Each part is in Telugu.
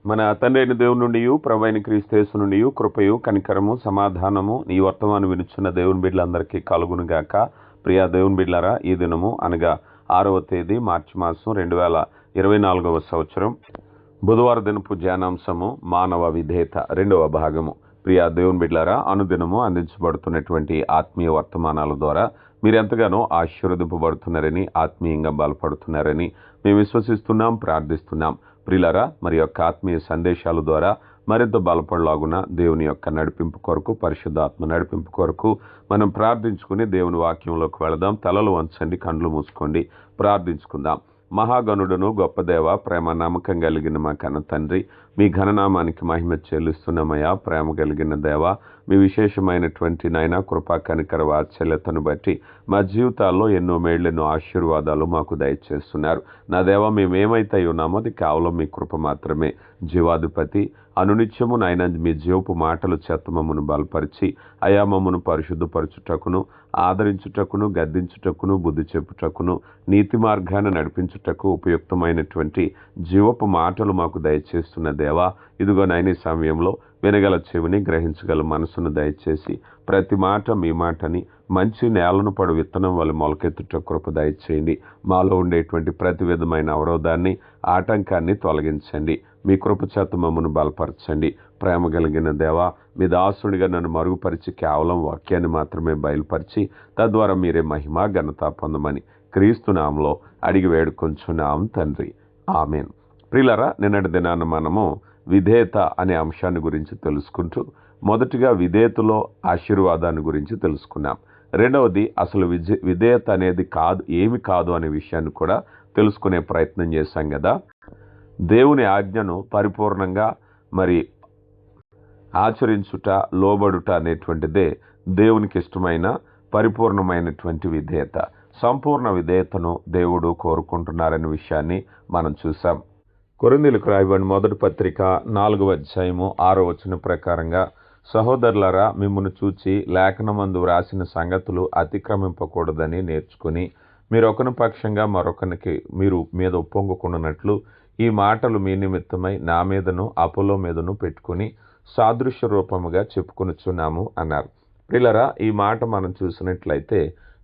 మన తండ్రి అయిన దేవుని నుండి ప్రభువైన క్రీస్తు యేసు నుండి కృపయు కనికరము సమాధానము ఈ వర్తమానం వినుచున్న దేవుని బిడ్డలందరికీ కలుగునుగాక. ప్రియా దేవుని బిడ్డలారా, ఈ దినము అనగా 6వ తేదీ మార్చి మాసం 2024 సంవత్సరం బుధవారం దినపు ధ్యానాంశము మానవ విధేయత 2వ భాగము. ప్రియా దేవుని బిడ్డలారా, అనుదినము అందించబడుతున్నటువంటి ఆత్మీయ వర్తమానాల ద్వారా మీరు ఎంతగానో ఆశీర్వదింపబడుతున్నారని, ఆత్మీయంగా బలపడుతున్నారని మేము విశ్వసిస్తున్నాం, ప్రార్థిస్తున్నాం. ప్రియులారా, మరి యొక్క ఆత్మీయ సందేశాల ద్వారా మరింత బలపడలాగున దేవుని యొక్క నడిపింపు కొరకు, పరిశుద్ధాత్మ నడిపింపు కొరకు మనం ప్రార్థించుకుని దేవుని వాక్యంలోకి వెళదాం. తలలు వంచండి, కండ్లు మూసుకోండి, ప్రార్థించుకుందాం. మహాగణుడును గొప్ప దేవ, ప్రేమ నమ్మకం కలిగిన మా కన్న తండ్రి, మీ ఘననామానికి మహిమ చెల్లిస్తున్నామయ్యా. ప్రేమ కలిగిన దేవ, మీ విశేషమైనటువంటి నాయన కృపా కనికర వాత్సల్యతను బట్టి మా జీవితాల్లో ఎన్నో మేళ్ళు, ఎన్నో ఆశీర్వాదాలు మాకు దయచేస్తున్నారు. నా దేవ, మేమేమైతే ఉన్నామో అది కేవలం మీ కృప మాత్రమే. జీవాధిపతి అనునిత్యము నాయన మీ జీవపు మాటలు చెత్తమమును బలపరిచి అయా మమ్మను పరిశుద్ధపరచుటకును, ఆదరించుటకును, గద్దించుటకును, బుద్ధి చెప్పుటకును, నీతి మార్గాన్ని నడిపించుటకు ఉపయుక్తమైనటువంటి జీవపు మాటలు మాకు దయచేస్తున్న దేవా, ఇదిగో నాయన ఈ సమయంలో వినగల చెవిని, గ్రహించగల మనసును దయచేసి ప్రతి మాట మీ మాటని మంచి నేలను పడు విత్తనం వల్ల మొలకెత్తుట కృప దయచేయండి. మాలో ఉండేటువంటి ప్రతి విధమైన అవరోధాన్ని, ఆటంకాన్ని తొలగించండి. మీ కృప చేత మమ్మను బలపరచండి. ప్రేమ కలిగిన దేవా, మీ దాసుడిగా నన్ను మరుగుపరిచి కేవలం వాక్యాన్ని మాత్రమే బయలుపరిచి తద్వారా మీరే మహిమ ఘనత పొందమని క్రీస్తు నామములో అడిగి వేడుకొంచున్నాం తండ్రి, ఆమేన్. ప్రియులారా, నిన్నటి దినాన మనము విధేయత అనే అంశాన్ని గురించి తెలుసుకుంటూ మొదటిగా విధేయతలో ఆశీర్వాదాన్ని గురించి తెలుసుకున్నాం. రెండవది అసలు విధేయత అనేది ఏమి కాదు అనే విషయాన్ని కూడా తెలుసుకునే ప్రయత్నం చేశాం కదా. దేవుని ఆజ్ఞను పరిపూర్ణంగా మరి ఆచరించుట, లోబడుట అనేటువంటిదే దేవునికి ఇష్టమైన పరిపూర్ణమైనటువంటి విధేయత. సంపూర్ణ విధేయతను దేవుడు కోరుకుంటున్నారనే విషయాన్ని మనం చూసాం. కొరింథీయులకు రాయబడిన మొదటి పత్రిక 4వ అధ్యాయము 6వ వచనం ప్రకారంగా, సహోదరులారా, మిమ్మును చూచి లేఖనమందు వ్రాసిన సంగతులు అతిక్రమింపకూడదని నేర్చుకుని మీరు ఒకని పక్షంగా మరొకనికి మీరు మీద ఉప్పొంగుకున్నట్లు ఈ మాటలు మీ నిమిత్తమై నా మీదను అపోలో మీదను పెట్టుకుని సాదృశ్య రూపముగా చెప్పుకొనుచున్నాము అన్నారు. ప్రియులారా, ఈ మాట మనం చూసినట్లయితే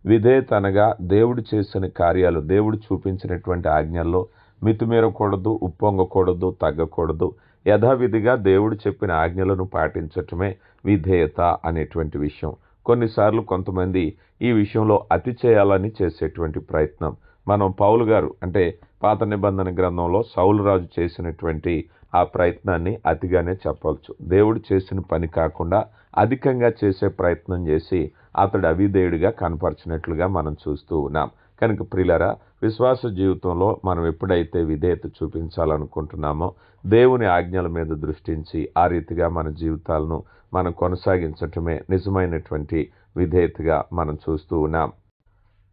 విధేయత అనగా దేవుడు చేసిన కార్యాలు, దేవుడు చూపించినటువంటి ఆజ్ఞల్లో మితిమీరకూడదు, ఉప్పొంగకూడదు, తగ్గకూడదు. యథావిధిగా దేవుడు చెప్పిన ఆజ్ఞలను పాటించటమే విధేయత అనేటువంటి విషయం. కొన్నిసార్లు కొంతమంది ఈ విషయంలో అతి చేయాలని చేసేటువంటి ప్రయత్నం మనం పౌలు గారు అంటే పాత నిబంధన గ్రంథంలో సౌలు రాజు చేసినటువంటి ఆ ప్రయత్నాన్ని అతిగానే చెప్పవచ్చు. దేవుడు చేసిన పని కాకుండా అధికంగా చేసే ప్రయత్నం చేసి అతడు అవిధేయుడిగా కనపరిచినట్లుగా మనం చూస్తూ ఉన్నాం. కనుక ప్రియులారా, విశ్వాస జీవితంలో మనం ఎప్పుడైతే విధేయత చూపించాలనుకుంటున్నామో దేవుని ఆజ్ఞల మీద దృష్టించి ఆ రీతిగా మన జీవితాలను మనం కొనసాగించటమే నిజమైనటువంటి విధేయతగా మనం చూస్తూ ఉన్నాం.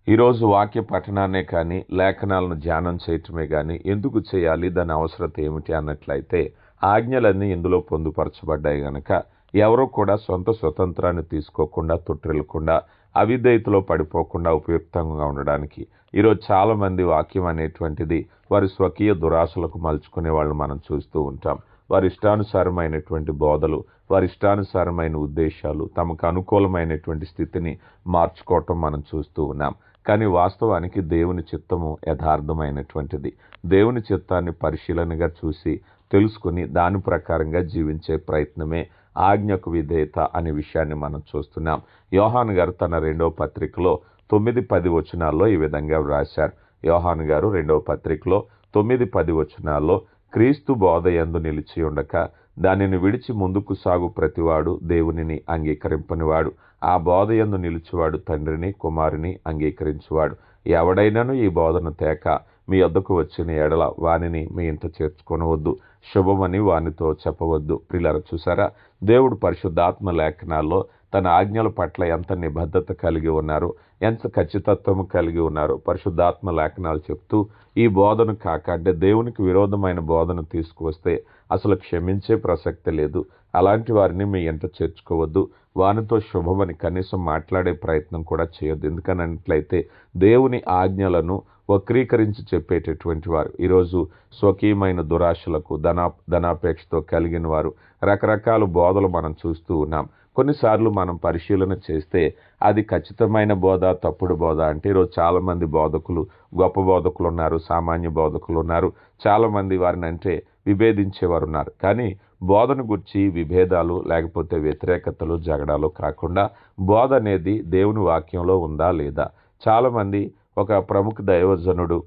ఈరోజు వాక్య పఠనాన్నే కానీ, లేఖనాలను ధ్యానం చేయటమే కానీ ఎందుకు చేయాలి, దాని అవసరత ఏమిటి అన్నట్లయితే ఆజ్ఞలన్నీ ఇందులో పొందుపరచబడ్డాయి గనక ఎవరో కూడా సొంత స్వతంత్రాన్ని తీసుకోకుండా, తొట్టిల్లకుండా, అవిధేయతలో పడిపోకుండా ఉపయుక్తంగా ఉండడానికి. ఈరోజు చాలామంది వాక్యం అనేటువంటిది వారి స్వకీయ దురాశలకు మలుచుకునే వాళ్ళు మనం చూస్తూ ఉంటాం. వారి ఇష్టానుసారమైనటువంటి బోధలు, వారి ఇష్టానుసారమైన ఉద్దేశాలు, తమకు అనుకూలమైనటువంటి స్థితిని మార్చుకోవటం మనం చూస్తూ ఉన్నాం. కానీ వాస్తవానికి దేవుని చిత్తము యథార్థమైనటువంటిది. దేవుని చిత్తాన్ని పరిశీలనగా చూసి తెలుసుకుని దాని ప్రకారంగా జీవించే ప్రయత్నమే ఆజ్ఞకు విధేయత అనే విషయాన్ని మనం చూస్తున్నాం. యోహాను గారు తన 2వ పత్రికలో 9-10 వచనాల్లో ఈ విధంగా వ్రాశారు. యోహాను గారు 2వ పత్రికలో 9-10 వచనాల్లో, క్రీస్తు బోధ యందు నిలిచి ఉండక దానిని విడిచి ముందుకు సాగు ప్రతివాడు దేవునిని అంగీకరింపనివాడు. ఆ బోధ యందు నిలిచివాడు తండ్రిని, కుమారుని అంగీకరించువాడు. ఎవడైనాను ఈ బోధను తేక మీ వద్దకు వచ్చిన ఎడల వానిని మీ ఇంట చేర్చుకొనవద్దు, శుభమని వానితో చెప్పవద్దు. ప్రియులారా, చూసారా, దేవుడు పరిశుద్ధాత్మ లేఖనాల్లో తన ఆజ్ఞల పట్ల ఎంత నిబద్ధత కలిగి ఉన్నారు, ఎంత ఖచ్చితత్వం కలిగి ఉన్నారు. పరిశుద్ధాత్మ లేఖనాలు చెప్తూ ఈ బోధన కాక అంటే దేవునికి విరోధమైన బోధన తీసుకువస్తే అసలు క్షమించే ప్రసక్తి లేదు. అలాంటి వారిని మీ ఎంట చేర్చుకోవద్దు. వారితో శుభమని కనీసం మాట్లాడే ప్రయత్నం కూడా చేయొద్దు. ఎందుకన్నట్లయితే దేవుని ఆజ్ఞలను వక్రీకరించి చెప్పేటటువంటి వారు ఈరోజు స్వకీయమైన దురాశలకు ధనాపేక్షతో కలిగిన వారు రకరకాల బోధలు మనం చూస్తూ ఉన్నాం. కొన్నిసార్లు మనం పరిశీలన చేస్తే అది ఖచ్చితమైన బోధ, తప్పుడు బోధ అంటే ఈరోజు చాలామంది బోధకులు, గొప్ప బోధకులు ఉన్నారు, సామాన్య బోధకులు ఉన్నారు. చాలామంది వారిని అంటే విభేదించేవారు ఉన్నారు. కానీ బోధన గురించి విభేదాలు లేకపోతే వ్యతిరేకతలు, జగడాలు కాకుండా బోధ అనేది దేవుని వాక్యంలో ఉందా లేదా. చాలామంది ఒక ప్రముఖ దైవజనుడు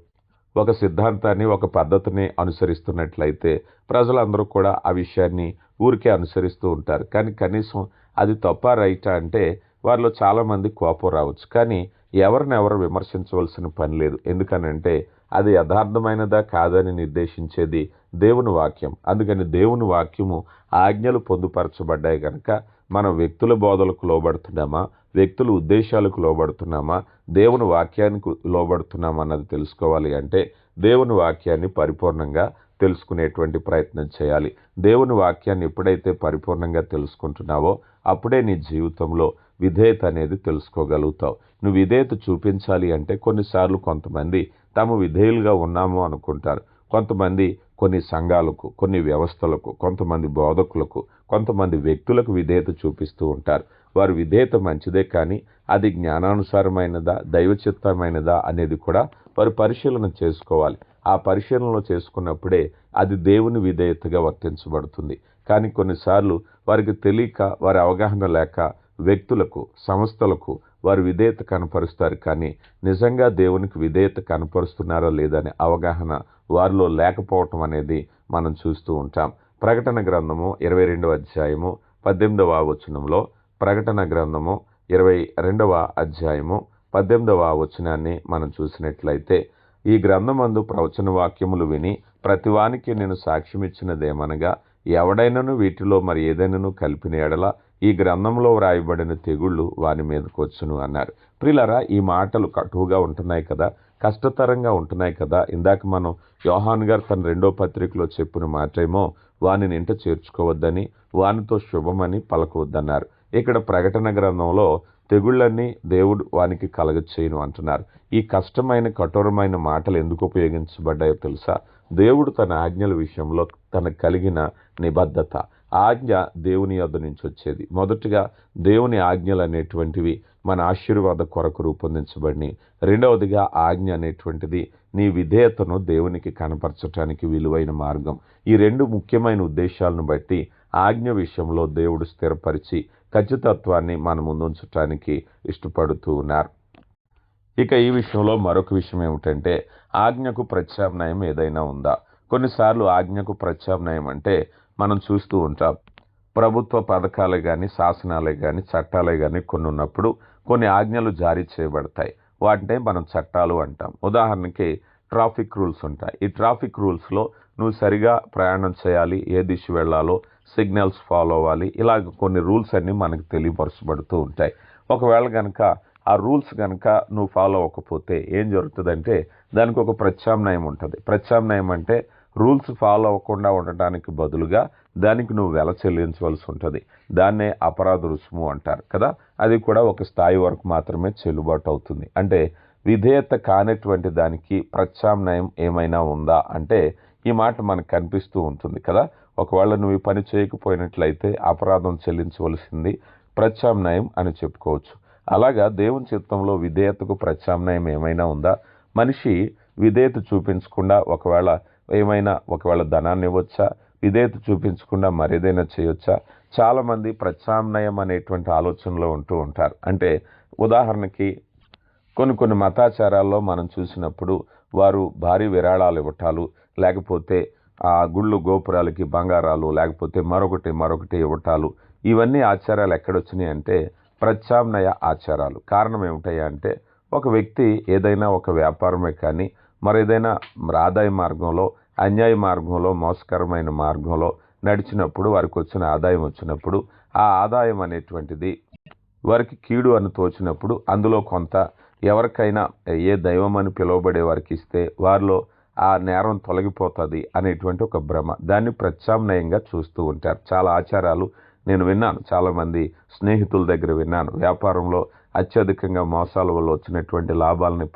ఒక సిద్ధాంతాన్ని, ఒక పద్ధతిని అనుసరిస్తున్నట్లయితే ప్రజలందరూ కూడా ఆ విషయాన్ని ఊరికే అనుసరిస్తూ ఉంటారు. కానీ కనీసం అది తప్ప రైటా అంటే వారిలో చాలామంది కోపం రావచ్చు. కానీ ఎవరినెవరు విమర్శించవలసిన పని లేదు. ఎందుకనంటే అది యథార్థమైనదా కాదని నిర్దేశించేది దేవుని వాక్యం. అందుకని దేవుని వాక్యము ఆజ్ఞలు పొందుపరచబడ్డాయి కనుక మనం వ్యక్తుల బోధలకు లోబడుతున్నామా, వ్యక్తుల ఉద్దేశాలకు లోబడుతున్నామా, దేవుని వాక్యానికి లోబడుతున్నామా అన్నది తెలుసుకోవాలి. అంటే దేవుని వాక్యాన్ని పరిపూర్ణంగా తెలుసుకునేటువంటి ప్రయత్నం చేయాలి. దేవుని వాక్యాన్ని ఎప్పుడైతే పరిపూర్ణంగా తెలుసుకుంటున్నావో అప్పుడే నీ జీవితంలో విధేయత అనేది తెలుసుకోగలుగుతావు. నువ్వు విధేయత చూపించాలి అంటే కొన్నిసార్లు కొంతమంది తాము విధేయులుగా ఉన్నాము అనుకుంటారు. కొంతమంది కొన్ని సంఘాలకు, కొన్ని వ్యవస్థలకు, కొంతమంది బోధకులకు, కొంతమంది వ్యక్తులకు విధేయత చూపిస్తూ ఉంటారు. వారి విధేయత మంచిదే, కానీ అది జ్ఞానానుసారమైనదా, దైవచిత్తమైనదా అనేది కూడా వారు పరిశీలన చేసుకోవాలి. ఆ పరిశీలనలో చేసుకున్నప్పుడే అది దేవుని విధేయతగా వర్తించబడుతుంది. కానీ కొన్నిసార్లు వారికి తెలియక, వారి అవగాహన లేక వ్యక్తులకు, సంస్థలకు వారు విధేయత కనపరుస్తారు. కానీ నిజంగా దేవునికి విధేయత కనపరుస్తున్నారా లేదనే అవగాహన వారిలో లేకపోవటం అనేది మనం చూస్తూ ఉంటాం. ప్రకటన గ్రంథము 22వ అధ్యాయము 18వ వచనంలో, ప్రకటన గ్రంథము 22వ అధ్యాయము 18వ వచనాన్ని మనం చూసినట్లయితే, ఈ గ్రంథమందు ప్రవచన వాక్యములు విని ప్రతివానికి నేను సాక్ష్యమిచ్చినదేమనగా, ఎవడైనను వీటిలో మరి ఏదైనాను కలిపిన ఎడల ఈ గ్రంథంలో వ్రాయబడిన తెగుళ్ళు వాని మీదకు వచ్చును అన్నారు. ప్రియులారా, ఈ మాటలు కటువుగా ఉంటున్నాయి కదా, కష్టతరంగా ఉంటున్నాయి కదా. ఇందాక మనం యోహాను గారు తన 2వ పత్రికలో చెప్పిన మాట ఏమో వానిని ఇంట చేర్చుకోవద్దని, వానితో శుభమని పలకవద్దన్నారు. ఇక్కడ ప్రకటన గ్రంథంలో తెగుళ్ళన్నీ దేవుడు వానికి కలగచేయును అంటున్నారు. ఈ కష్టమైన, కఠోరమైన మాటలు ఎందుకు ఉపయోగించబడ్డాయో తెలుసా? దేవుడు తన ఆజ్ఞల విషయంలో తనకు కలిగిన నిబద్ధత. ఆజ్ఞ దేవుని యొద్ద నుంచి వచ్చేది. మొదటిగా దేవుని ఆజ్ఞలు అనేటువంటివి మన ఆశీర్వాద కొరకు రూపొందించబడినవి. రెండవదిగా ఆజ్ఞ అనేటువంటిది నీ విధేయతను దేవునికి కనపరచడానికి విలువైన మార్గం. ఈ రెండు ముఖ్యమైన ఉద్దేశాలను బట్టి ఆజ్ఞ విషయంలో దేవుడు స్థిరపరిచి ఖచ్చితత్వాన్ని మన ముందుంచడానికి ఇష్టపడుతూ ఉన్నారు. ఇక ఈ విషయంలో మరొక విషయం ఏమిటంటే, ఆజ్ఞకు ప్రత్యామ్నాయం ఏదైనా ఉందా? కొన్నిసార్లు ఆజ్ఞకు ప్రత్యామ్నాయం అంటే మనం చూస్తూ ఉంటాం. ప్రభుత్వ పథకాలే కానీ, శాసనాలే కానీ, చట్టాలే కానీ కొన్ని ఉన్నప్పుడు కొన్ని ఆజ్ఞలు జారీ చేయబడతాయి. వాటినే మనం చట్టాలు అంటాం. ఉదాహరణకి ట్రాఫిక్ రూల్స్ ఉంటాయి. ఈ ట్రాఫిక్ రూల్స్లో నువ్వు సరిగా ప్రయాణం చేయాలి, ఏ దిశ వెళ్ళాలో, సిగ్నల్స్ ఫాలో అవ్వాలి, ఇలాగ కొన్ని రూల్స్ అన్నీ మనకు తెలియపరచబడుతూ ఉంటాయి. ఒకవేళ కనుక ఆ రూల్స్ కనుక నువ్వు ఫాలో అవ్వకపోతే ఏం జరుగుతుందంటే దానికి ఒక ప్రత్యామ్నాయం ఉంటుంది. ప్రత్యామ్నాయం అంటే రూల్స్ ఫాలో అవ్వకుండా ఉండటానికి బదులుగా దానికి నువ్వు వెల చెల్లించవలసి ఉంటుంది. దాన్నే అపరాధ రుసుము అంటారు కదా. అది కూడా ఒక స్థాయి వరకు మాత్రమే చెల్లుబాటు అవుతుంది. అంటే విధేయత కానటువంటి దానికి ప్రత్యామ్నాయం ఏమైనా ఉందా అంటే ఈ మాట మనకు కనిపిస్తూ ఉంటుంది కదా. ఒకవేళ నువ్వు ఈ పని చేయకపోయినట్లయితే అపరాధం చెల్లించవలసింది ప్రత్యామ్నాయం అని చెప్పుకోవచ్చు. అలాగా దేవుని చిత్తంలో విధేయతకు ప్రత్యామ్నాయం ఏమైనా ఉందా? మనిషి విధేయత చూపించకుండా ఒకవేళ ధనాన్ని ఇవ్వచ్చా? విధేయత చూపించకుండా మరేదైనా చేయొచ్చా? చాలామంది ప్రత్యామ్నాయం అనేటువంటి ఆలోచనలో ఉంటూ ఉంటారు. అంటే ఉదాహరణకి కొన్ని మతాచారాల్లో మనం చూసినప్పుడు వారు భారీ విరాళాలు ఇవ్వటాలు, లేకపోతే ఆ గుళ్ళు గోపురాలకి బంగారాలు, లేకపోతే మరొకటి ఇవ్వటాలు, ఇవన్నీ ఆచారాలు ఎక్కడొచ్చినాయి అంటే ప్రత్యామ్నాయ ఆచారాలు. కారణం ఏమిటయ్యా అంటే ఒక వ్యక్తి ఏదైనా ఒక వ్యాపారమే కానీ మరేదైనా ఆదాయ మార్గంలో, అన్యాయ మార్గంలో, మోసకరమైన మార్గంలో నడిచినప్పుడు వారికి వచ్చిన ఆదాయం వచ్చినప్పుడు ఆ ఆదాయం అనేటువంటిది వారికి కీడు అని తోచినప్పుడు అందులో కొంత ఎవరికైనా ఏ దైవం అని పిలువబడే వారికి ఇస్తే వారిలో ఆ నేరం తొలగిపోతుంది అనేటువంటి ఒక భ్రమ, దాన్ని ప్రత్యామ్నాయంగా చూస్తూ ఉంటారు. చాలా ఆచారాలు నేను విన్నాను, చాలామంది స్నేహితుల దగ్గర విన్నాను. వ్యాపారంలో అత్యధికంగా మోసాల వల్ల వచ్చినటువంటి లాభాలని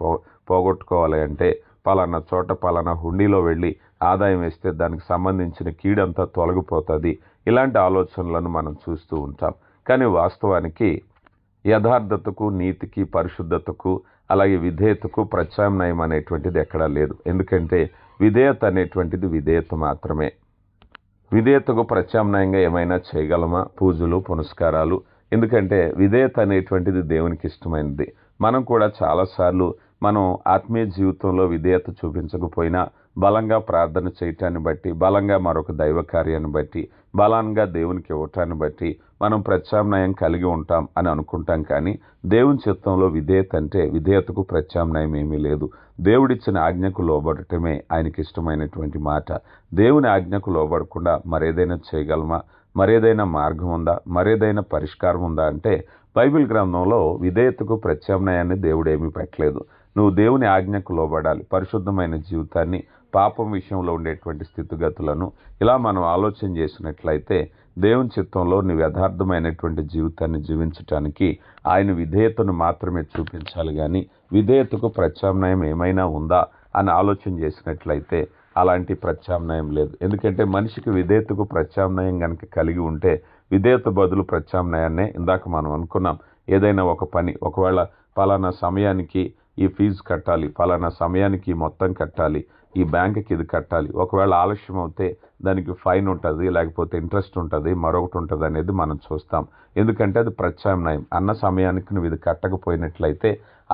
పోగొట్టుకోవాలి అంటే పలానా చోట పలానా హుండీలో వెళ్ళి ఆదాయం వేస్తే దానికి సంబంధించిన కీడంతా తొలగిపోతుంది. ఇలాంటి ఆలోచనలను మనం చూస్తూ ఉంటాం. కానీ వాస్తవానికి యథార్థతకు, నీతికి, పరిశుద్ధతకు, అలాగే విధేయతకు ప్రత్యామ్నాయం అనేటువంటిది ఎక్కడా లేదు. ఎందుకంటే విధేయత అనేటువంటిది విధేయత మాత్రమే. విధేయతకు ప్రత్యామ్నాయంగా ఏమైనా చేయగలమా? పూజలు, పునస్కారాలు. ఎందుకంటే విధేయత అనేటువంటిది దేవునికి ఇష్టమైనది. మనం కూడా చాలాసార్లు మనం ఆత్మీయ జీవితంలో విధేయత చూపించకపోయినా బలంగా ప్రార్థన చేయటాన్ని బట్టి, బలంగా మరొక దైవ కార్యాన్ని బట్టి, బలంగా దేవునికి ఇవ్వటాన్ని బట్టి మనం ప్రత్యామ్నాయం కలిగి ఉంటాం అని అనుకుంటాం. కానీ దేవుని చిత్తంలో విధేయత అంటే విధేయతకు ప్రత్యామ్నాయం ఏమీ లేదు. దేవుడిచ్చిన ఆజ్ఞకు లోబడటమే ఆయనకి ఇష్టమైనటువంటి మాట. దేవుని ఆజ్ఞకు లోబడకుండా మరేదైనా చేయగలమా? మరేదైనా మార్గం ఉందా? మరేదైనా పరిష్కారం ఉందా అంటే బైబిల్ గ్రంథంలో విధేయతకు ప్రత్యామ్నాయాన్ని దేవుడు ఏమీ పెట్టలేదు. నువ్వు దేవుని ఆజ్ఞకు లోబడాలి. పరిశుద్ధమైన జీవితాన్ని, పాపం విషయంలో ఉండేటువంటి స్థితిగతులను ఇలా మనం ఆలోచన చేసినట్లయితే దేవుని చిత్తంలో నువ్వు యథార్థమైనటువంటి జీవితాన్ని జీవించటానికి ఆయన విధేయతను మాత్రమే చూపించాలి. కానీ విధేయతకు ప్రత్యామ్నాయం ఏమైనా ఉందా అని ఆలోచన చేసినట్లయితే అలాంటి ప్రత్యామ్నాయం లేదు. ఎందుకంటే మనిషికి విధేయతకు ప్రత్యామ్నాయం కనుక కలిగి ఉంటే విధేయత బదులు ప్రత్యామ్నాయాన్నే ఇందాక మనం అనుకున్నాం. ఏదైనా ఒక పని, ఒకవేళ పలానా సమయానికి ఈ ఫీజు కట్టాలి, పలానా సమయానికి మొత్తం కట్టాలి, ఈ బ్యాంకుకి ఇది కట్టాలి, ఒకవేళ ఆలస్యం అవుతే దానికి ఫైన్ ఉంటుంది, లేకపోతే ఇంట్రెస్ట్ ఉంటుంది, మరొకటి ఉంటుంది అనేది మనం చూస్తాం. ఎందుకంటే అది ప్రత్యామ్నాయం. అన్న సమయానికి నువ్వు ఇది కట్టకపోయినట్లయితే,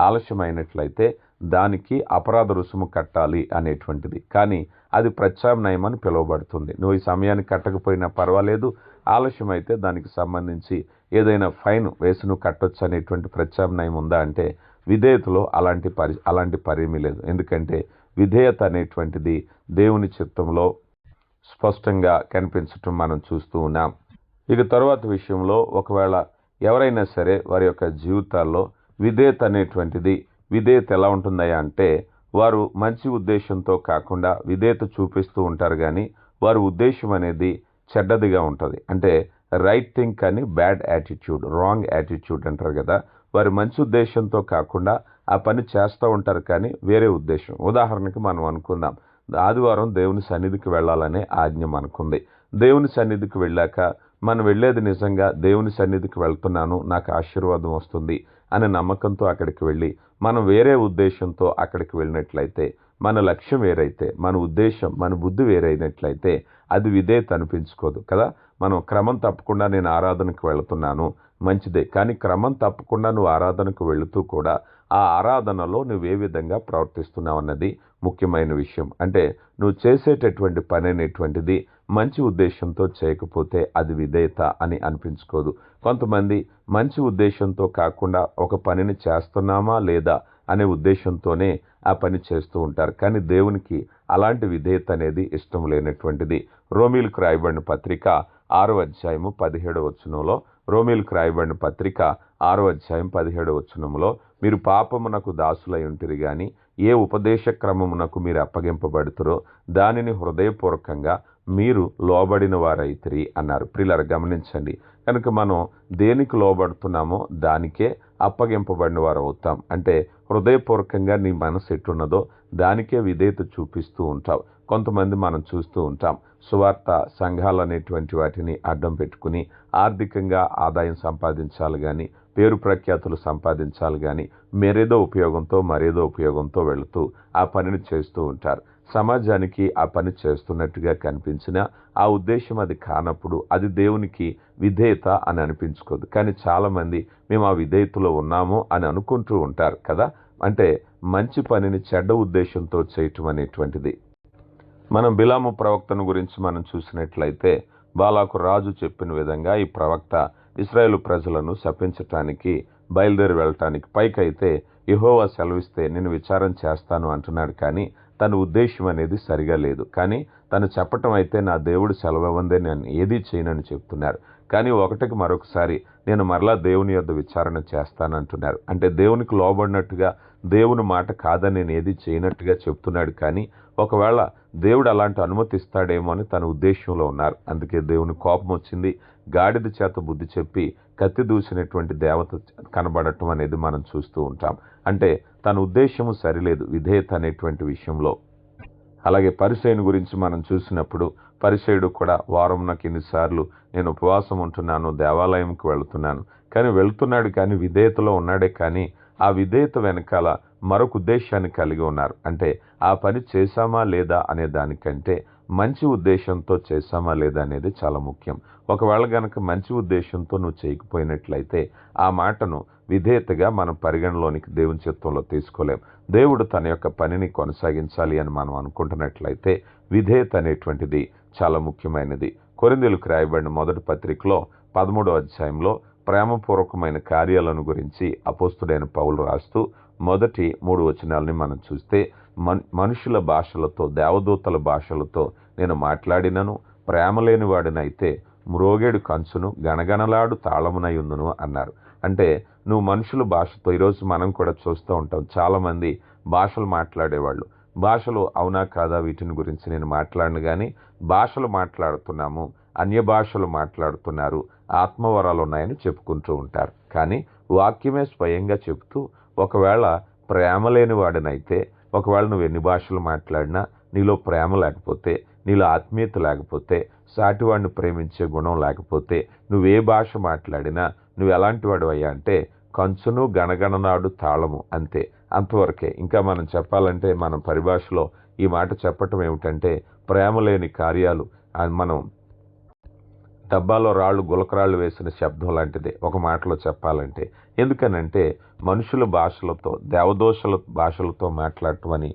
ఆలస్యం అయినట్లయితే దానికి అపరాధ రుసుము కట్టాలి అనేటువంటిది. కానీ అది ప్రత్యామ్నాయం అని పిలువబడుతుంది. నువ్వు ఈ సమయానికి కట్టకపోయినా పర్వాలేదు, ఆలస్యం అయితే దానికి సంబంధించి ఏదైనా ఫైన్ వేసి నువ్వు కట్టొచ్చు అనేటువంటి ప్రత్యామ్నాయం ఉందా అంటే విధేయతలో అలాంటి పరిమి లేదు. ఎందుకంటే విధేయత అనేటువంటిది దేవుని చిత్తంలో స్పష్టంగా కనిపించటం మనం చూస్తూ ఉన్నాం. ఇక తరువాత విషయంలో ఒకవేళ ఎవరైనా సరే వారి యొక్క జీవితాల్లో విధేయత ఎలా ఉంటుందయ్యా అంటే వారు మంచి ఉద్దేశంతో కాకుండా విధేయత చూపిస్తూ ఉంటారు. కానీ వారి ఉద్దేశం అనేది చెడ్డదిగా ఉంటుంది. అంటే రైట్ థింక్ అని బ్యాడ్ యాటిట్యూడ్, రాంగ్ యాటిట్యూడ్ అంటారు కదా. వారి మంచి ఉద్దేశంతో కాకుండా ఆ పని చేస్తూ ఉంటారు కానీ వేరే ఉద్దేశం. ఉదాహరణకి మనం అనుకుందాం, ఆదివారం దేవుని సన్నిధికి వెళ్ళాలనే ఆజ్ఞ మనకుంది. దేవుని సన్నిధికి వెళ్ళాక మనం వెళ్ళేది నిజంగా దేవుని సన్నిధికి వెళ్తున్నాను, నాకు ఆశీర్వాదం వస్తుంది అనే నమ్మకంతో అక్కడికి వెళ్ళి మనం వేరే ఉద్దేశంతో అక్కడికి వెళ్ళినట్లయితే, మన లక్ష్యం వేరైతే, మన ఉద్దేశం, మన బుద్ధి వేరైనట్లయితే అది విధేయత అనిపించుకోదు కదా. మనం క్రమం తప్పకుండా నేను ఆరాధనకు వెళుతున్నాను, మంచిదే. కానీ క్రమం తప్పకుండా నువ్వు ఆరాధనకు వెళుతూ కూడా ఆ ఆరాధనలో నువ్వు ఏ విధంగా ప్రవర్తిస్తున్నావు అన్నది ముఖ్యమైన విషయం. అంటే నువ్వు చేసేటటువంటి పని అనేటువంటిది మంచి ఉద్దేశంతో చేయకపోతే అది విధేయత అని అనిపించుకోదు. కొంతమంది మంచి ఉద్దేశంతో కాకుండా ఒక పనిని చేస్తున్నామా లేదా అనే ఉద్దేశంతోనే ఆ పని చేస్తూ ఉంటారు. కానీ దేవునికి అలాంటి విధేయత అనేది ఇష్టం లేనటువంటిది. రోమీలకు రాయబడిన పత్రిక 6వ అధ్యాయము 17వ వచనంలో, రోమీలకు రాయబడిన పత్రిక 6వ అధ్యాయం 17వ వచనంలో, మీరు పాపమునకు దాసులై ఉంటిరి గాని ఏ ఉపదేశ క్రమమునకు మీరు అప్పగింపబడుతురో దానిని హృదయపూర్వకంగా మీరు లోబడిన వారైతిరి అన్నారు. ప్రియులారా గమనించండి, కనుక మనం దేనికి లోబడుతున్నామో దానికే అప్పగింపబడిన వారు అవుతాం. అంటే హృదయపూర్వకంగా నీ మనసు ఎట్టున్నదో దానికే విధేయత చూపిస్తూ ఉంటావు. కొంతమంది మనం చూస్తూ ఉంటాం, సువార్త సంఘాలు అనేటువంటి వాటిని అడ్డం పెట్టుకుని ఆర్థికంగా ఆదాయం సంపాదించాలి కానీ, పేరు ప్రఖ్యాతులు సంపాదించాలి కానీ మరేదో ఉపయోగంతో వెళుతూ ఆ పనిని చేస్తూ ఉంటారు. సమాజానికి ఆ పని చేస్తున్నట్టుగా కనిపించినా ఆ ఉద్దేశం అది కానప్పుడు అది దేవునికి విధేయత అని అనిపించుకోదు. కానీ చాలామంది మేము ఆ విధేయతలో ఉన్నాము అని అనుకుంటూ ఉంటారు కదా. అంటే మంచి పనిని చెడ్డ ఉద్దేశంతో చేయటం అనేటువంటిది. మనం బిలాము ప్రవక్తను గురించి మనం చూసినట్లయితే, బాలాకు రాజు చెప్పిన విధంగా ఈ ప్రవక్త ఇశ్రాయేలు ప్రజలను శపించటానికి బయలుదేరి వెళ్ళటానికి, పైకైతే యెహోవా సెలవిస్తే నేను విచారం చేస్తాను అంటున్నాడు. కానీ తన ఉద్దేశం అనేది సరిగా లేదు. కానీ తను చెప్పటం అయితే నా దేవుడు సెలవివ్వందే నేను ఏదీ చేయనని చెప్తున్నారు. కానీ ఒకటికి మరొకసారి నేను మరలా దేవుని యొద్ద విచారణ చేస్తానంటున్నారు. అంటే దేవునికి లోబడినట్టుగా దేవుని మాట కాదని నేను ఏది చేయనట్టుగా చెప్తున్నాడు. కానీ ఒకవేళ దేవుడు అలాంటి అనుమతిస్తాడేమో అని తన ఉద్దేశంలో ఉన్నారు. అందుకే దేవుని కోపం వచ్చింది. గాడిద చేత బుద్ధి చెప్పి కత్తి దూసినటువంటి దేవత కనబడటం అనేది మనం చూస్తూ ఉంటాం. అంటే తన ఉద్దేశము సరిలేదు విధేయత అనేటువంటి విషయంలో. అలాగే పరిసయ్యుని గురించి మనం చూసినప్పుడు పరిసయ్యుడు కూడా వారంనకు ఇన్నిసార్లు నేను ఉపవాసం ఉంటున్నాను, దేవాలయంకి వెళుతున్నాను, కానీ వెళుతున్నాడు కానీ విధేయతలో ఉన్నాడే. కానీ ఆ విధేయత వెనకాల మరొక ఉద్దేశాన్ని కలిగి ఉన్నారు. అంటే ఆ పని చేశామా లేదా అనే దానికంటే మంచి ఉద్దేశంతో చేశామా లేదా అనేది చాలా ముఖ్యం. ఒకవేళ గనక మంచి ఉద్దేశంతో నువ్వు చేయకపోయినట్లయితే ఆ మాటను విధేయతగా మనం పరిగణలోనికి దేవుని చిత్తంలో తీసుకోలేం. దేవుడు తన యొక్క పనిని కొనసాగించాలి అని మనం అనుకుంటున్నట్లయితే విధేయత అనేటువంటిది చాలా ముఖ్యమైనది. కొరింథీయులకు రాయబడిన మొదటి పత్రికలో 13వ అధ్యాయంలో ప్రేమపూర్వకమైన కార్యాలను గురించి అపోస్తుడైన పౌలు రాస్తూ మొదటి 3 వచనాలని మనం చూస్తే, మనుషుల భాషలతో దేవదూతల భాషలతో నేను మాట్లాడినను ప్రేమ లేని వాడినైతే మ్రోగేడు కంచును గణగణలాడు తాళమునై ఉందును అన్నారు. అంటే నువ్వు మనుషుల భాషతో, ఈరోజు మనం కూడా చూస్తూ ఉంటాం చాలామంది భాషలు మాట్లాడేవాళ్ళు. భాషలు అవునా కాదా వీటిని గురించి నేను మాట్లాడను, కానీ భాషలు మాట్లాడుతున్నాము, అన్య భాషలు మాట్లాడుతున్నారు, ఆత్మవరాలు ఉన్నాయని చెప్పుకుంటూ ఉంటారు. కానీ వాక్యమే స్వయంగా చెబుతూ ఒకవేళ ప్రేమ లేని వాడినైతే, ఒకవేళ నువ్వు ఎన్ని భాషలు మాట్లాడినా నీలో ప్రేమ లేకపోతే, నీలో ఆత్మీయత లేకపోతే, సాటివాడిని ప్రేమించే గుణం లేకపోతే, నువ్వే భాష మాట్లాడినా నువ్వు ఎలాంటి వాడు అయ్యా అంటే కంచును గణగణనాడు తాళము అంతే, అంతవరకే. ఇంకా మనం చెప్పాలంటే మనం పరిభాషలో ఈ మాట చెప్పటం ఏమిటంటే ప్రేమ లేని కార్యాలు మనం డబ్బాలో రాళ్ళు గులకరాళ్ళు వేసిన శబ్దం లాంటిదే ఒక మాటలో చెప్పాలంటే. ఎందుకనంటే మనుషుల భాషలతో దేవదోషల భాషలతో మాట్లాడటం అని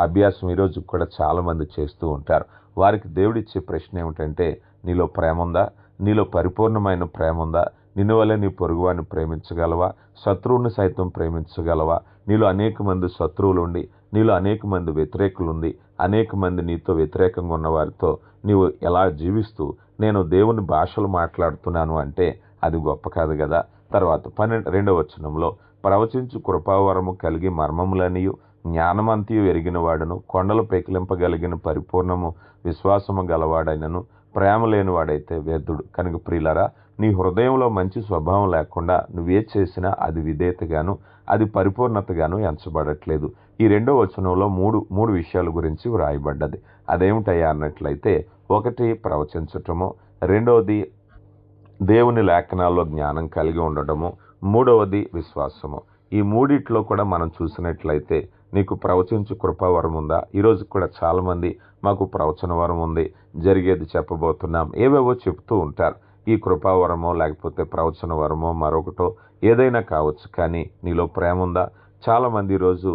అభ్యాసం ఈరోజు కూడా చాలామంది చేస్తూ ఉంటారు. వారికి దేవుడిచ్చే ప్రశ్న ఏమిటంటే నీలో ప్రేమ ఉందా? నీలో పరిపూర్ణమైన ప్రేమ ఉందా? నిన్ను వల్లే నీ పొరుగువాన్ని ప్రేమించగలవా? శత్రువుని సైతం ప్రేమించగలవా? నీలో అనేక మంది శత్రువులు ఉండి, నీలో అనేక మంది వ్యతిరేకులు ఉండి, అనేక మంది నీతో వ్యతిరేకంగా ఉన్న వారితో నీవు ఎలా జీవిస్తూ నేను దేవుని భాషలు మాట్లాడుతున్నాను అంటే అది గొప్ప కాదు కదా. తర్వాత 12వ వచనంలో ప్రవచించు కృపావరము కలిగి మర్మములనియు జ్ఞానమంతియు ఎరిగిన వాడును కొండలు పెకిలింపగలిగిన పరిపూర్ణము విశ్వాసము గలవాడైనను ప్రేమ లేనివాడైతే వ్యర్థుడు. కనుక ప్రియులారా, నీ హృదయంలో మంచి స్వభావం లేకుండా నువ్వే చేసినా అది విధేయతగాను అది పరిపూర్ణతగాను ఎంచబడట్లేదు. ఈ 2వ వచనంలో మూడు విషయాల గురించి వ్రాయబడ్డది. అదేమిటయ్యా అన్నట్లయితే, ఒకటి ప్రవచించటము, రెండవది దేవుని లేఖనాల్లో జ్ఞానం కలిగి ఉండటము, మూడవది విశ్వాసము. ఈ మూడిట్లో కూడా మనం చూసినట్లయితే నీకు ప్రవచించు కృపావరం ఉందా? ఈరోజు కూడా చాలామంది మాకు ప్రవచన వరం ఉంది, జరిగేది చెప్పబోతున్నాం, ఏవేవో చెప్తూ ఉంటారు. ఈ కృపావరమో లేకపోతే ప్రవచన వరమో మరొకటో ఏదైనా కావచ్చు, కానీ నీలో ప్రేమ ఉందా? చాలామంది ఈరోజు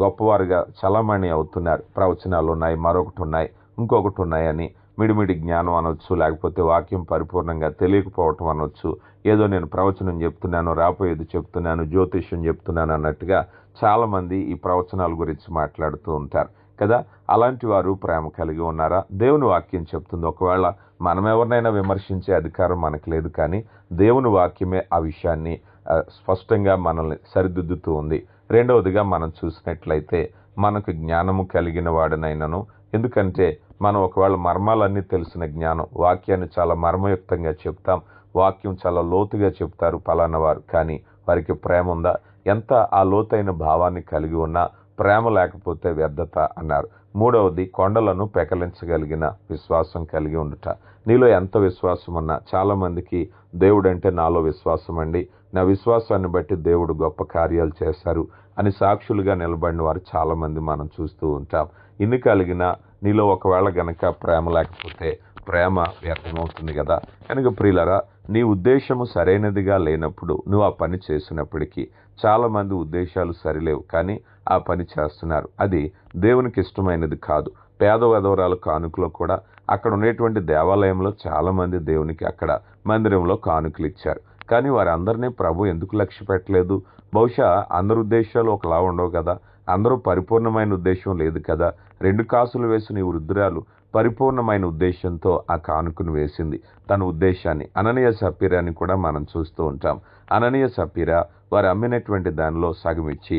గొప్పవారుగా చలామణి అవుతున్నారు. ప్రవచనాలు ఉన్నాయి, మరొకటి ఉన్నాయి, ఇంకొకటి ఉన్నాయని మిడిమిడి జ్ఞానం అనొచ్చు, లేకపోతే వాక్యం పరిపూర్ణంగా తెలియకపోవటం అనొచ్చు. ఏదో నేను ప్రవచనం చెప్తున్నాను, రాబోయేది చెప్తున్నాను, జ్యోతిష్యం చెప్తున్నాను అన్నట్టుగా చాలామంది ఈ ప్రవచనాల గురించి మాట్లాడుతూ ఉంటారు కదా. అలాంటి వారు ప్రేమ కలిగి ఉన్నారా? దేవుని వాక్యం చెప్తుంది. ఒకవేళ మనం ఎవరినైనా విమర్శించే అధికారం మనకు లేదు, కానీ దేవుని వాక్యమే ఆ విషయాన్ని స్పష్టంగా మనల్ని సరిదిద్దుతూ ఉంది. రెండవదిగా మనం చూసినట్లయితే మనకు జ్ఞానము కలిగిన వాడినైనను, ఎందుకంటే మనం ఒకవేళ మర్మాలన్నీ తెలిసిన జ్ఞానం, వాక్యాన్ని చాలా మర్మయుక్తంగా చెప్తాం, వాక్యం చాలా లోతుగా చెప్తారు పలానా వారు, కానీ వారికి ప్రేమ ఉందా? ఎంత ఆ లోతైన భావాన్ని కలిగి ఉన్నా ప్రేమ లేకపోతే వ్యర్థత అన్నారు. మూడవది కొండలను పెకలించగలిగిన విశ్వాసం కలిగి ఉండుట. నీలో ఎంత విశ్వాసం ఉన్నా, చాలామందికి దేవుడంటే నాలో విశ్వాసం అండి, నా విశ్వాసాన్ని బట్టి దేవుడు గొప్ప కార్యాలు చేశారు అని సాక్షులుగా నిలబడిన వారు చాలామంది మనం చూస్తూ ఉంటాం. ఇన్ని కలిగినా నీలో ఒకవేళ గనక ప్రేమ లేకపోతే ప్రేమ వ్యర్థమవుతుంది కదా. కనుక ప్రియులరా, నీ ఉద్దేశము సరైనదిగా లేనప్పుడు నువ్వు ఆ పని చేసినప్పటికీ, చాలామంది ఉద్దేశాలు సరిలేవు కానీ ఆ పని చేస్తున్నారు, అది దేవునికి ఇష్టమైనది కాదు. పేద విధవరాల కానుకలో కూడా అక్కడ ఉండేటువంటి దేవాలయంలో చాలామంది దేవునికి అక్కడ మందిరంలో కానుకలు ఇచ్చారు, కానీ వారందరినీ ప్రభు ఎందుకు లక్ష్య పెట్టలేదు? బహుశా అందరి ఉద్దేశాలు ఒకలా ఉండవు కదా. అందరూ పరిపూర్ణమైన ఉద్దేశం లేదు కదా. 2 కాసులు వేసిన ఈ వృద్ధురాలు పరిపూర్ణమైన ఉద్దేశంతో ఆ కానుకను వేసింది. తన ఉద్దేశాన్ని అననీయ సప్పీరాని కూడా మనం చూస్తూ ఉంటాం. అననీయ సప్పీరా వారు అమ్మినటువంటి దానిలో సగం ఇచ్చి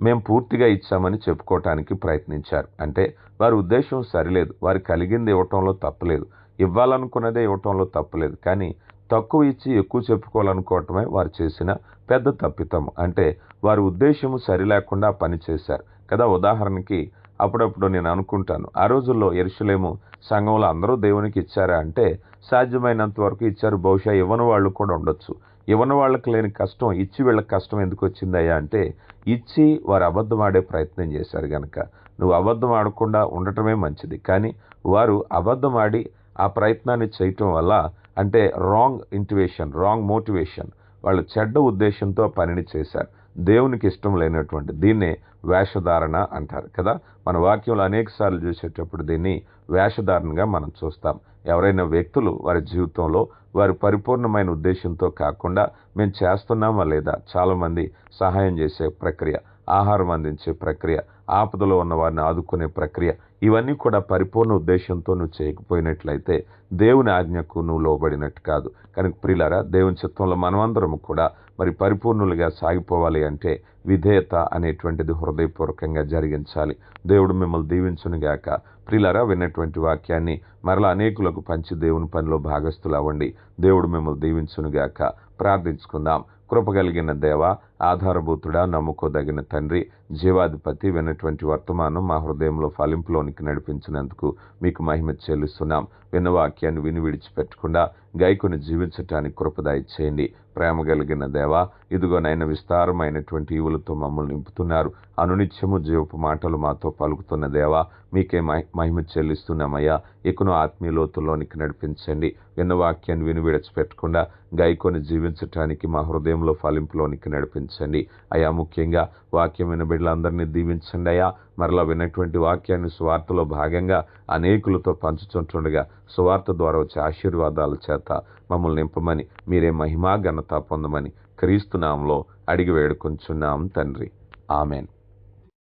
మేము పూర్తిగా ఇచ్చామని చెప్పుకోవటానికి ప్రయత్నించారు. అంటే వారి ఉద్దేశం సరిలేదు. వారు కలిగింది ఇవ్వటంలో తప్పులేదు, ఇవ్వాలనుకున్నదే ఇవ్వటంలో తప్పులేదు. కానీ తక్కువ ఇచ్చి ఎక్కువ చెప్పుకోవాలనుకోవటమే వారు చేసిన పెద్ద తప్పితం. అంటే వారి ఉద్దేశము సరిలేకుండా పని చేశారు కదా. ఉదాహరణకి అప్పుడప్పుడు నేను అనుకుంటాను, ఆ రోజుల్లో యెరూషలేము సంఘంలో అందరూ దేవునికి ఇచ్చారా అంటే సాధ్యమైనంత వరకు ఇచ్చారు. బహుశా ఇవ్వని వాళ్ళు కూడా ఉండొచ్చు. ఇవ్వని వాళ్ళకి లేని కష్టం ఇచ్చి వీళ్ళకి కష్టం ఎందుకు వచ్చిందయ్యా అంటే ఇచ్చి వారు అబద్ధం ఆడే ప్రయత్నం చేశారు గనక. నువ్వు అబద్ధం ఆడకుండా ఉండటమే మంచిది. కానీ వారు అబద్ధం ఆడి ఆ ప్రయత్నాన్ని చేయటం వల్ల అంటే రాంగ్ ఇంటివేషన్, రాంగ్ మోటివేషన్, వాళ్ళు చెడ్డ ఉద్దేశంతో పనిని చేశారు. దేవునికి ఇష్టం లేనటువంటి దీన్నే వేషధారణ అంటారు కదా. మన వాక్యంలో అనేక సార్లు చూసేటప్పుడు దీన్ని వేషధారణగా మనం చూస్తాం. ఎవరైనా వ్యక్తులు వారి జీవితంలో వారి పరిపూర్ణమైన ఉద్దేశంతో కాకుండా మేము చేస్తున్నామా లేదా, చాలామంది సహాయం చేసే ప్రక్రియ, ఆహారం అందించే ప్రక్రియ, ఆపదలో ఉన్న వారిని ఆదుకునే ప్రక్రియ, ఇవన్నీ కూడా పరిపూర్ణ ఉద్దేశంతో నువ్వు చేయకపోయినట్లయితే దేవుని ఆజ్ఞకు నువ్వు లోబడినట్టు కాదు. కనుక ప్రియులారా, దేవుని చిత్తంలో మనమందరము కూడా మరి పరిపూర్ణులుగా సాగిపోవాలి అంటే విధేయత అనేటువంటిది హృదయపూర్వకంగా జరిగించాలి. దేవుడు మిమ్మల్ని దీవించునుగాక. ప్రియులారా, విన్నటువంటి వాక్యాన్ని మరలా అనేకులకు పంచి దేవుని పనిలో భాగస్థులు అవ్వండి. దేవుడు మిమ్మల్ని దీవించునుగాక. ప్రార్థించుకుందాం. కృపగలిగిన దేవ, ఆధారభూతుడా, నమ్ముకోదగిన తండ్రి, జీవాధిపతి, విన్నటువంటి వర్తమానం మా హృదయంలో ఫలింపులోనికి నడిపించినందుకు మీకు మహిమ చెల్లిస్తున్నాం. విన్న వాక్యాన్ని విని విడిచిపెట్టకుండా గైకొని జీవించటానికి కృపదాయి చేయండి. ప్రేమ కలిగిన దేవ, ఇదిగోనైనా విస్తారమైనటువంటి ఈవులతో మమ్మల్ని నింపుతున్నారు. అనునిత్యము జీవపు మాటలు మాతో పలుకుతున్న దేవ, మీకే మహిమ చెల్లిస్తున్నామయ్యా. ఇకను ఆత్మీయ లోతుల్లోనికి నడిపించండి. విన్న వాక్యాన్ని విని విడిచిపెట్టకుండా గైకొని జీవించటానికి మా హృదయంలో ఫలింపులోనికి నడిపించండి అయ్యా. ముఖ్యంగా వాక్యం విన్న బిడ్డలందరినీ దీవించండి అయ్యా. మరలా విన్నటువంటి వాక్యాన్ని సువార్తలో భాగంగా అనేకులతో పంచుతుండగా సువార్త ద్వారా వచ్చే ఆశీర్వాదాల చేత మమ్మల్ని నింపమని, మీరే మహిమా ఘనత పొందమని క్రీస్తు నామములో అడిగి వేడుకొంచున్నాం తండ్రి. ఆమెన్.